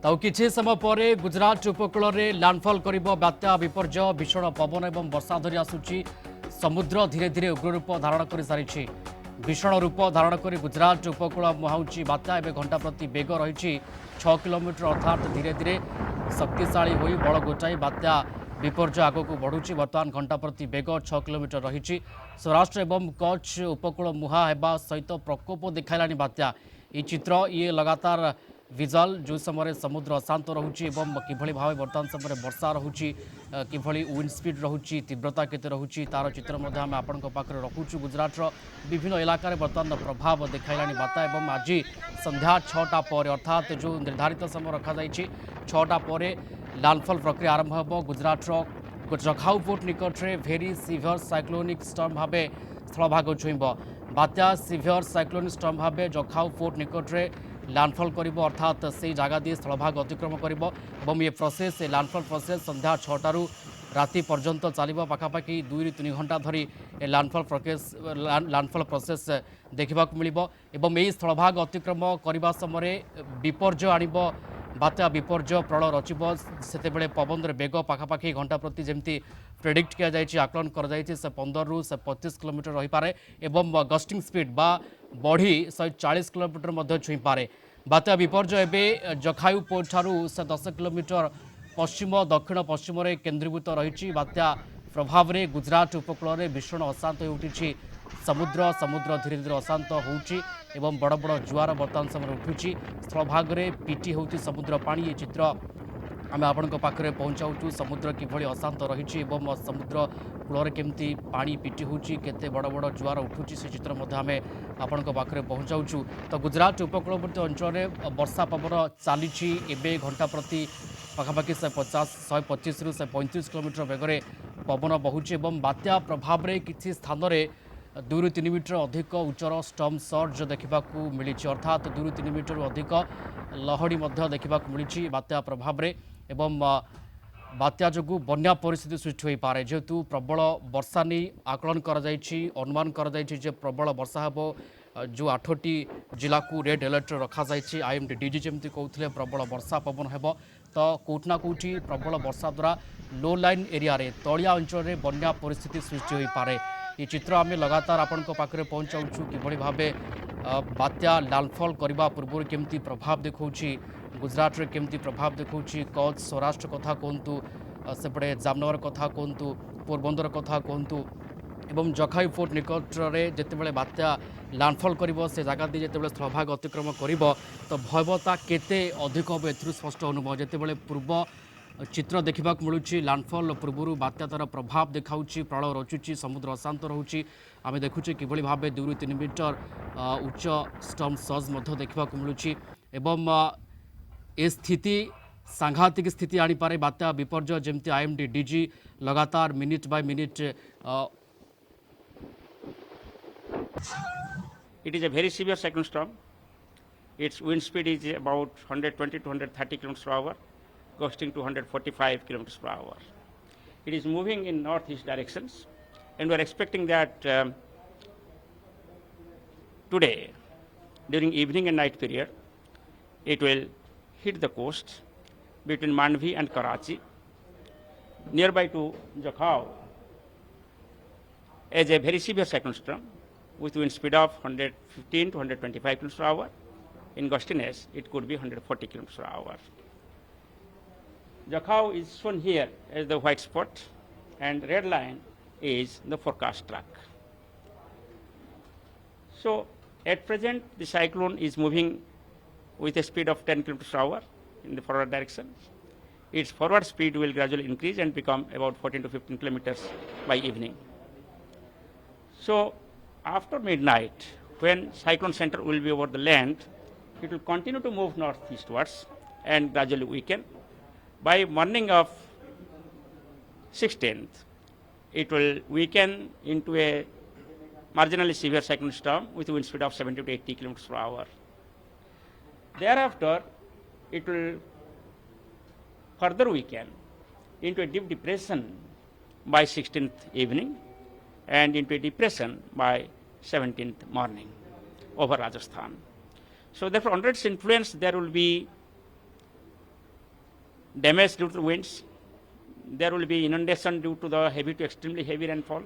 तो किछि समय पर गुजरात उपकूल में लैंडफॉल कर बात्या विपर्जय भीषण पवन और वर्षा धरी आसुची समुद्र धीरे धीरे उग्ररूप धारण कर सारी भीषण रूप धारण कर गुजरात उपकूल मुहाउची बात्या एवं घंटा प्रति बेग रही 6 किलोमीटर अर्थात धीरे धीरे शक्तिशाली हो बल गोटाई बात्या विपर्जय आग को बढ़ुची बर्तमान घंटा प्रति बेग 6 किलोमीटर रही सौराष्ट्र एवं कच्छ उपकूल मुहा होगा सहित प्रकोप देखा बात्या ये चित्र ये लगातार विजुअल जो समय समुद्र अशांत रोचे किभली भाव बर्तमान समय वर्षा रोचे किभली विंड स्पीड रोचे तीव्रता केते रोचे तार चित्र आम आपण पाखे रखुचु गुजरात विभिन्न इलाकार बर्तमान प्रभाव देखा बात्या एवं आज संध्या 6टा पर अर्थात जो निर्धारित समय रखा 6टा पर लैंडफॉल प्रक्रिया आरंभ हो गुजरात जखाऊ पोर्ट निकट में भेरी सिवियर साइक्लोनिक स्टॉर्म भाव स्थलभाग छुईब बात्या सिवियर साइक्लोनिक स्टॉर्म भाव जखाऊ पोर्ट निकट में लैंडफॉल करिब अर्थात से जगह दी स्थलभाग अतिक्रम करिब ये प्रोसेस लैंडफॉल प्रोसेस संध्या 6टारू राति पर्यंत चलिब पाखापाखि 2-3 घंटा धरी लैंडफॉल प्रोसेस देखा मिलिब एवं यही स्थलभाग अतिक्रम करने समय विपर्जय आणिब बात्या विपर्जय प्रलय रचिब से पवन बेग पाखापाखि घंटा प्रति जमी प्रेडिक्ट किया जायछि आकलन कर जायछि से 15 ରୁ 25 किलोमीटर रही पारे एवं गस्टिंग स्पीड बा बढ़ी 140 किलोमीटर मध्य छुई पारे बात्या विपर्जय एवं जखायु पोर्ट ठारू से 10 किलोमीटर पश्चिम दक्षिण पश्चिम रे केन्द्रीभूत रही बात्या प्रभाव रे गुजरात उपकूल में भीषण अशांत हो उठी समुद्र धीरे धीरे अशांत होउची एवं बड़ बड़ जुआर बर्तमान समय उठुची स्थलभाग रे पिटी होउची समुद्र पानी ये चित्र आम आपण पाखे पहुँचाऊँ समुद्र किभली अशांत रही समुद्र कूल केमती पानी पिटी होची केते बड़ बड़ जुआर उठुची से चित्र आम आपण पाखे पहुँचाऊँ तो गुजरात उपकूलवर्ती अंचल में वर्षा पवन चली एवं घंटा प्रति पाखापाखि 125 ରୁ 135 किलोमीटर बेगर पवन बहुची बात्या प्रभाव में किसी स्थान में 2-3 मीटर अधिक उच्चर स्टॉर्म सर्ज देखा मिली अर्थात 2-3 मीटर अधिक लहड़ी देखा मिली बात्या प्रभाव में एवं बात्या जो बन्या परिस्थिति सृष्टि हो पारे जेहेतु प्रबल वर्षा नहीं आकलन अनुमान कर प्रबल वर्षा हे जो 8टी जिला को रेड अलर्ट रखा IMD DG जमी कहते प्रबल वर्षा पवन हेब तो कौटना कौटी प्रबल वर्षा द्वारा लो लाइन एरिया रे तलिया अंचल में बन्या परिस्थिति सृष्टि हो पारे ये चित्र आम लगातार आपण पाखे पहुँचाऊँ कि भाव बात्या लैंडफॉल करने पूर्व केमती प्रभाव देखा गुजरात रे केमती प्रभाव देखा कच्छ सौराष्ट्र कथा कहतु सेपटे जामनगर कथा कहतु पोरबंदर कथा कहतु एवं जखाई पोर्ट निकट में जितेबाला बात्या लैंडफॉल कर से जगह दी जिते स्थलभाग अतिक्रम कर तो भयवता केते अधिक हम ए स्पष्ट अनुभव जितेबाला पूर्व चित्र देखा मिलूँ लैंडफॉल पूर्व बात्या तार प्रभाव देखा प्रलय रचुची समुद्र अशांत रोचे आम देखुचे किभली भाव 2-3 मीटर उच्च स्टॉर्म सर्ज देखा मिलूँ एवं ए स्थिति सांघातिक स्थिति आनीपारे बात्या विपर्जय जमती IMD DG लगातार minute by minute It is a very severe cyclone storm. Its wind speed is about 120 to 130 km per hour, gusting to 145 km per hour. It is moving in northeast directions, and we are expecting that today, during evening and night period, it will hit the coast between Mandvi and Karachi, nearby to Jakhau, as a very severe cyclone storm with wind speed of 115 to 125 km per hour. In gustiness, it could be 140 km per hour. Jakhau is shown here as the white spot, and red line is the forecast track. So, at present, the cyclone is moving with a speed of 10 km per hour in the forward direction. Its forward speed will gradually increase and become about 14 to 15 kilometers by evening. So, after midnight, when cyclone center will be over the land, it will continue to move northeastwards and gradually weaken. By morning of 16th, it will weaken into a marginally severe cyclone storm with a wind speed of 70 to 80 km per hour. Thereafter, it will further weaken into a deep depression by 16th evening and into a depression by 17th morning over Rajasthan. So therefore, under its influence, there will be damage due to winds. There will be inundation due to the heavy to extremely heavy rainfall,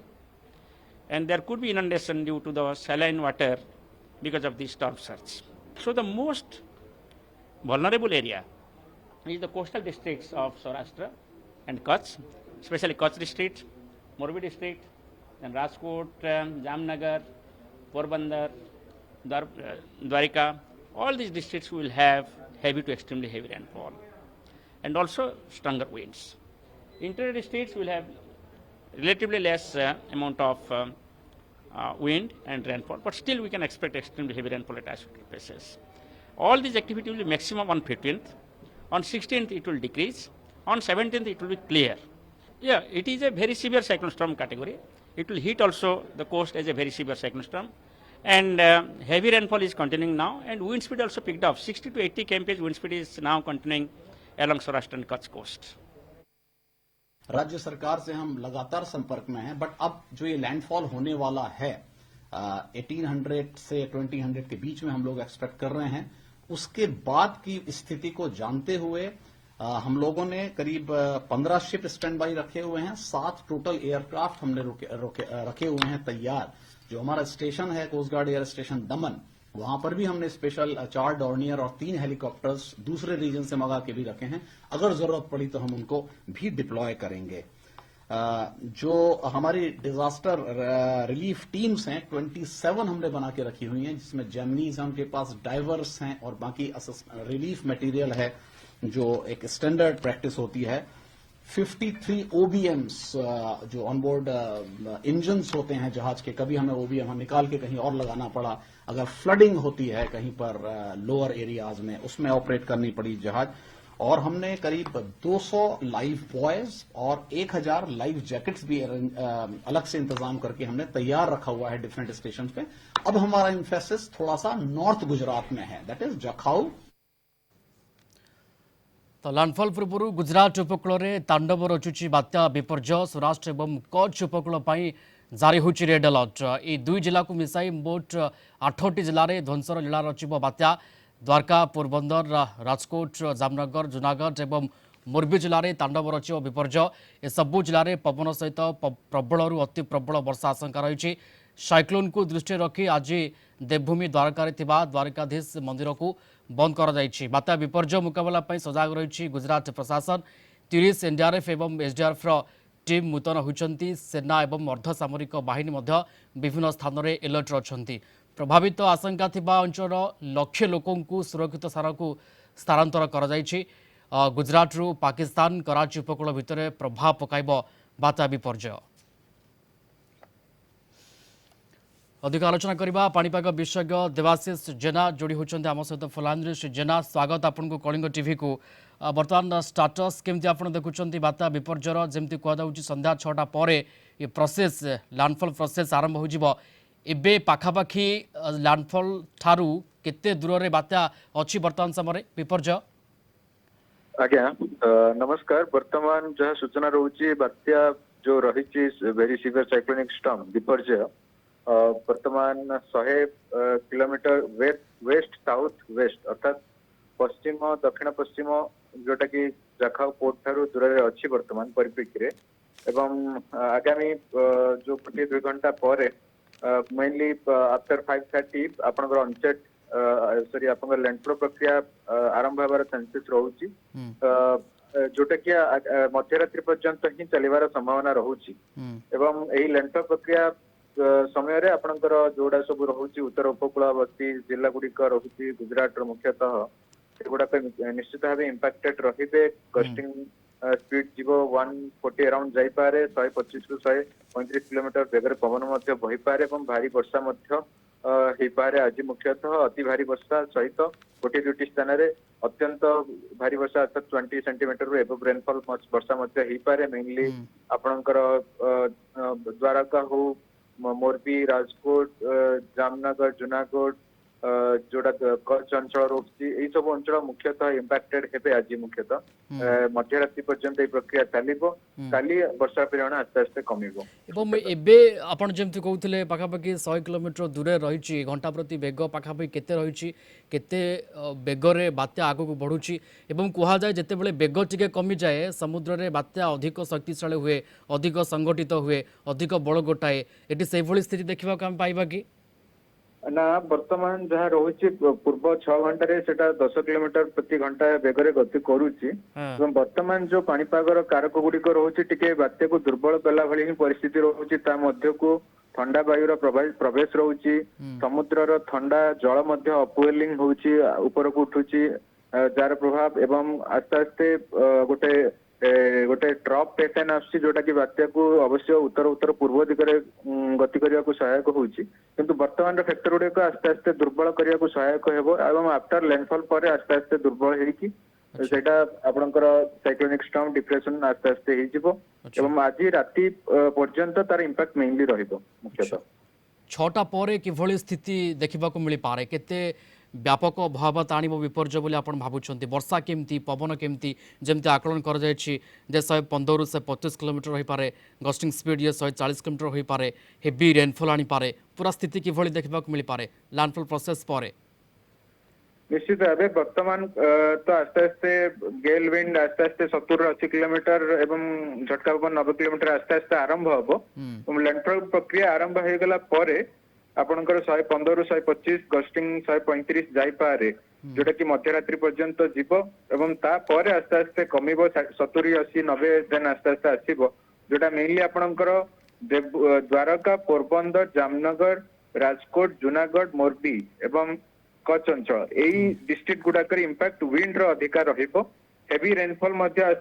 and there could be inundation due to the saline water because of the storm surge. So the most vulnerable area is the coastal districts of Saurashtra and Kutch, especially Kutch district, Morbi district, then Rajkot, Jamnagar, Porbandar, Dwarika. All these districts will have heavy to extremely heavy rainfall and also stronger winds. Interior districts will have relatively less amount of wind and rainfall, but still we can expect extremely heavy rainfall at isolated places. All these activity will be maximum on 15th. On 16th it will decrease. On 17th it will be clear. Yeah, it is a very severe cyclone storm category. It will hit also the coast as a very severe cyclone storm. And heavy rainfall is continuing now, and wind speed also picked up. 60 to 80 kmph wind speed is now continuing along Saurashtra and Kutch coast. राज्य सरकार से हम लगातार संपर्क में हैं, but अब जो ये लैंडफॉल होने वाला है 1800 से 2000 के बीच में हम लोग एक्सपेक्ट कर रहे हैं। उसके बाद की स्थिति को जानते हुए हम लोगों ने करीब 15 शिप स्टैंड बाई रखे हुए हैं, 7 टोटल एयरक्राफ्ट हमने रखे हुए हैं तैयार। जो हमारा स्टेशन है कोस्ट गार्ड एयर स्टेशन दमन, वहां पर भी हमने स्पेशल 4 डॉर्नियर और 3 हेलीकॉप्टर्स दूसरे रीजन से मंगा के भी रखे हैं। अगर जरूरत पड़ी तो हम उनको भी डिप्लॉय करेंगे। जो हमारी डिजास्टर रिलीफ टीम्स हैं 27 हमने बना के रखी हुई हैं, जिसमें जेमनीज हैं, उनके पास डाइवर्स हैं और बाकी रिलीफ मटेरियल है जो एक स्टैंडर्ड प्रैक्टिस होती है। 53 OBMs जो ऑनबोर्ड इंजन्स होते हैं जहाज के, कभी हमें OBM निकाल के कहीं और लगाना पड़ा, अगर फ्लडिंग होती है कहीं पर लोअर एरियाज में, उसमें ऑपरेट करनी पड़ी जहाज। और हमने करीब 200 लाइव बॉयज और 1000 लाइव जैकेट्स भी अलग से इंतजाम करके हमने तैयार रखा हुआ है डिफरेंट स्टेशन पे। अब हमारा इम्फेसिस थोड़ा सा नॉर्थ गुजरात में है, दैट इज जखाऊ। तो लैंडफॉल पूर्व गुजरात उपकूल में तांडव रचुची बात्या विपर्जय सौराष्ट्र और कच्छ उपकूल जारी होची रेड अलर्ट। ये 2 जिला को मिसाई मोट 8टी जिले में ध्वंसर लीला रचिब बात्या। द्वारका, पोरबंदर, राजकोट, जामनगर, जूनागढ़ और मोरबी जिले में तांडव रचिब विपर्जय। ए सबु जिले में पवन सहित प्रबल अति प्रबल वर्षा आशंका रही। साइक्लोन को दृष्टि रखी आज देवभूमि द्वारका द्वारकाधीश मंदिर को बंद कर बात्या विपर्जय मुकाबला सजग रही गुजरात प्रशासन। 30 एनडीआरएफ और एसडीआरएफ टीम मुतयन होती। सेना और अर्धसामरिक बाहिनी विभिन्न स्थान में एलर्ट रही। प्रभावित आशंका थिबा अंचल लक्ष लोकों सुरक्षित स्थान को स्थानांतर कर गुजरात रु पाकिस्तान कराची उपकूल भितर प्रभाव पकाइब बात्या विपर्जय। अधिक आलोचना करबा पाणीपाग विशेषज्ञ देवाशीष जेना जोड़ी होचंते आम सहित फलांद्री। श्री जेना, स्वागत आपको कलिंग टीवी को। बर्तमान स्टाटस केमती आप देखुं बात्या विपर्जयर जमी कहुच्छी संध्या 6टा पर ये प्रोसेस लैंडफॉल प्रोसेस आरंभ हो एबे पाखापाखि लैंडफॉल ठारू केते दूर रे बात्या अच्छी वर्तमान समय विपर्जय? आज्ञा नमस्कार। वर्तमान जहाँ सूचना रोचे बात्या जो रही वेरी सीवियर साइक्लोनिक स्टॉर्म विपर्जय वर्तमान 100 किलोमीटर वेस्ट साउथ वेस्ट अर्थात पश्चिम दक्षिण पश्चिम जोटा कि जखाऊ पोर्ट ठारू दूर रे अच्छी वर्तमान परिप्रेक्षी एवं आगामी जो 1-2 घंटा पर मेनली आफ्टर 5:30 आपनकर अनसेट सॉरी आपनकर लैंडफॉल प्रक्रिया आरंभ होबार चांसेस रहउची जोटा कि मध्यरात्रि पर्यंत ही चलिबार संभावना रहउची एवं एही लैंडफॉल प्रक्रिया समय रे आपनकर जोड़ा सब रहउची उत्तर उपकूलवर्ती जिला गुड़िक रहउची गुजरात मुख्यतः सेगुड़ा निश्चित भाव इंपैक्टेड रहिबे। गस्टिंग स्पीड जीवो 140 अराउंड जाई पारे, 125 रु 135 किलोमीटर बेगर पवन मध्य बही पारे एवं भारी वर्षा मध्य हेई पारे। आज मुख्यतः अति भारी वर्षा सहित गोटे 2टी स्थान रे अत्यंत भारी वर्षा अर्थात 20 सेंटीमीटर रु एबव रेनफॉल वर्षा मध्य हेई पारे। मेनली आपनकर द्वारका हो, मोरबी, राजकोट, जामनगर, जूनागढ़ जोटा कच्छ अंचल रोची यही सब अंचल मुख्यतः इम्पैक्टेड हेबे आज मुख्यतः मध्यरात्रि पर्यंत ये प्रक्रिया चलिबो काली वर्षा परिमाण आस्ते आस्ते कमिबो एवं एबे आपण जेमती कहते पाखापाखि 100 किलोमीटर दूर रही घंटा प्रति बेग पाखापाखि केते रही केते बेगरे बात्या आगक बढ़ुची एवं कहुए जितेबाला बेग टिके कमी जाए समुद्र में बात्या अधिक शक्तिशाली हुए अधिक संगठित हुए अधिक बड़ गोटाए ये से स्थिति देखा आम पाइबा कि ना वर्तमान जहाँ रोचे पूर्व 6 घंटे से 10 किलोमीटर प्रति घंटा बेगर गति करुच्ची वर्तमान जो पाणीपागर कारक गुड़िक रोचे टिके बात्या को दुर्बल कला भली ही परिस्थिति रोचे ता मध्य को ठंडा वायुर प्रवेश रोचे समुद्रर ठंडा जल मध्य अपवेलिंग होची ऊपर को उठुची जार प्रभाव एवं आस्ते आस्ते गोटे ट्रप पैटर्न आसुची जोटा कि बात्या को अवश्य उत्तर उत्तर पूर्व दिगरे गति करने को सहायक होची किंतु वर्तमान फैक्टर गुड़िक आस्ते आस्ते दुर्बल करने को सहायक हेबो एवं आफ्टर लैंडफॉल पर आस्ते आस्ते दुर्बल हेकी सेटा आपनकर साइक्लोनिक स्टॉर्म डिप्रेशन आस्ते आस्ते हेजिबो एवं आज राति पर्यंत तार इंपैक्ट मेनली रहिबो मुख्यतः 6टा पर किभली स्थिति देखा मिल पारे केते व्यापक भयावह आनिब विपर्जय बोली आपण भावुंट वर्षा केमती पवन केमती जमती आकलन कर 115 से 25 किलोमीटर हो पारे गस्टिंग स्पीड ये 140 किलोमीटर हो पारे हेवी रेनफॉल आनी पारे पूरा स्थिति किभली देखा मिल पारे लैंडफॉल प्रोसेस पर निश्चित भाव वर्तमान तो आस्ते आस्ते गेल विंड आस्ते आस्ते 70-80 किलोमीटर एवं झटका पवन 90 किलोमीटर आस्ते आस्ते आरंभ हम लैंडफॉल प्रक्रिया आरंभ हो गला परे आपनकर 115-125 गस्टिंग 135 जाई पारे जोटा कि मध्यरात्रि पर्यंत जीव एवं ता परे आस्ते आस्ते कमिबो 70-80-90 देन आस्ते आस्ते आसीबो जोटा मेनली आपनकर द्वारका पोरबंदर जामनगर राजकोट जूनागढ़ मोरबी एवं कच्छ अंचल यही डिस्ट्रिक्ट गुड़ाकर इंपैक्ट विंड अधिकार रहिबो हेवी रेनफॉल मध्य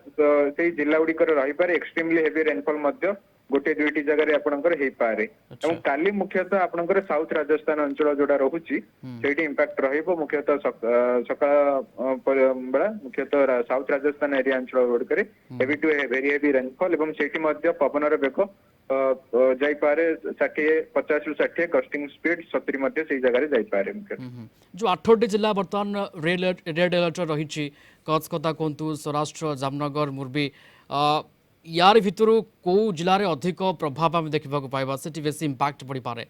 से जिला गुड़िकर रही पारे एक्सट्रीमली हेवी रेनफॉल मध्य गोटे दुईटी जगह आपनकर हे पारे एवं काली मुख्यतः आपनकर साउथ राजस्थान अंचल जोड़ा रहुची सेठी इंपैक्ट रहिबो मुख्यतः सकाळ बेला मुख्यतः साउथ राजस्थान एरिया अंचल गुड़िकर heavy to very heavy rainfall एवं सेठी मध्य पवनर बेग जाई पारे 50-60 कस्टिंग स्पीड 70 मध्य से जगह जाई पारे जो 8टी जिला बर्तमान रेड अलर्ट रही कच्छ कथा कहतु सौराष्ट्र जामनगर मुरबी यार भितर कौ जिले में अधिक प्रभाव आम देखा पाइबा से बेसी इंपैक्ट पड़ पारे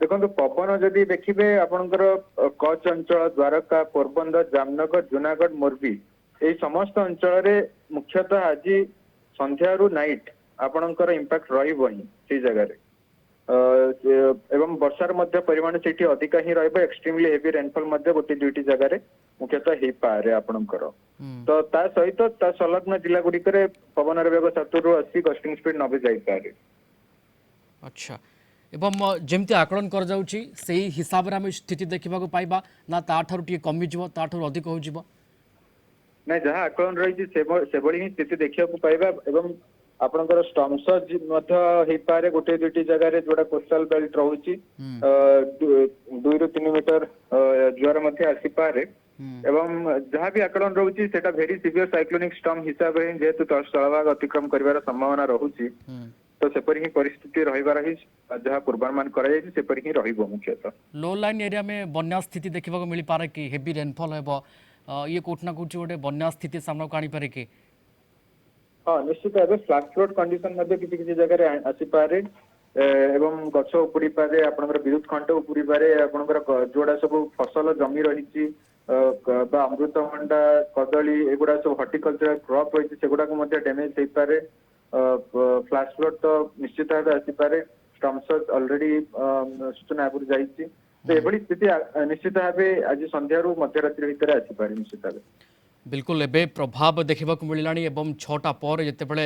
देखो पवन जदि देखिए आपनकर कच्छ अंचल द्वारका पोरबंदर जामनगर जूनागढ़ मोरबी यही समस्त अंचल मुख्यतः आज संध्यारू नाइट आपनकर इंपैक्ट रहिबो ही से जगह एवं वर्षार मध्य परिमाण से अधिका ही रहिबो एक्सट्रीमली हेवी रेनफॉल मध्य गोटे दुईटी जगह मुख्यतः हे पारे आपनकर तो ता सहित ता संलग्न जिला गुड़िकर पवनर बेग 70-80 गस्टिंग स्पीड 90 जाई पारे अच्छा एवं जमती आकलन कर जाउची सेही हिसाब रे हम स्थिति देखा पाइबा ना ताठारु टी कमी जिवो ताठारु अधिक हो जिवो ना जहाँ आकलन रही से ही स्थिति देखा पाइबा एवं आपनकर स्टॉर्म सर्ज मध्य हे पारे गोटे दुईटी जगह जोड़ा कोस्टल बेल्ट रहुची 2-3 मीटर ज्वार मध्य आसी पारे एवं जहाँ भी आकलन रोचे सेटा वेरी सीवियर साइक्लोनिक स्टॉर्म हिसाब से जेहेतु स्थलभाग अतिक्रम करिवार संभावना रहुची तो सेपरि ही परिस्थिति रहिबार ही जहाँ पूर्वानुमान करा जाय सेपरि ही रहिबो मुख्यतः लो लाइन एरिया में बन्या स्थिति देखा मिल पारे कि हेवी रेनफॉल हेबो ये कोठना कोठी गोटे बन्या स्थिति सामना को आनी पारे कि हाँ निश्चित भाव फ्लैश फ्लड कंडीशन मध्य किसी जगह आसी पारे एवं गछ उपुड़ी पारे आपनकर विद्युत खंड उपुड़ी पारे आपनकर जोड़ा सब फसल जमी रही अमृतभंडा कदली एगुड़ा सब हॉर्टिकल्चर क्रॉप रही सेगुड़ा डैमेज हो पारे फ्लैश फ्लड तो निश्चित भाव आसी पारे स्टॉर्म सर्ज ऑलरेडी सूचना आगुरी जाइए तो एभली स्थिति निश्चित भाव आज संध्यारू मध्यरात्रि भितर आसी पारे निश्चित भाव बिल्कुल एबे प्रभाव देखा मिलला एवं 6टा पर जितेबाला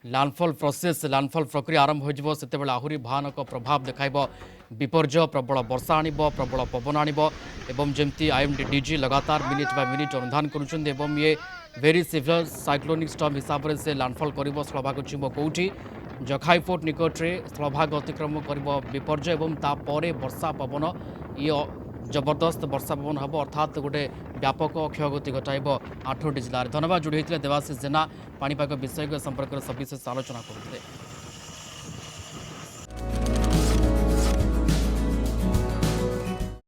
लैंडफॉल प्रोसेस लैंडफॉल प्रक्रिया आरंभ हो सेतेबाला आहुरी भयानक प्रभाव देखाइब विपर्जय प्रबल वर्षा आणिब प्रबल पवन आणिब एवं जमती आईएमडी डीजी लगातार मिनिट बाय मिनिट अनुधान करुछन एवं ये वेरी सिवियर साइक्लोनिक स्टॉर्म हिसाब से लैंडफॉल कर स्थलभाग छुब कौटी जखाई फोर्ट निकट में स्थलभाग अतिक्रम कर विपर्जय एवं तापर वर्षा पवन ये जबरदस्त वर्षा पवन हम अर्थात गोटे व्यापक क्षयगति घटाइब 8टी जिले में। धन्यवाद जोड़ी होते देवाशीष जेना पाणीपाग विषय संपर्क में सविशेष आलोचना करते।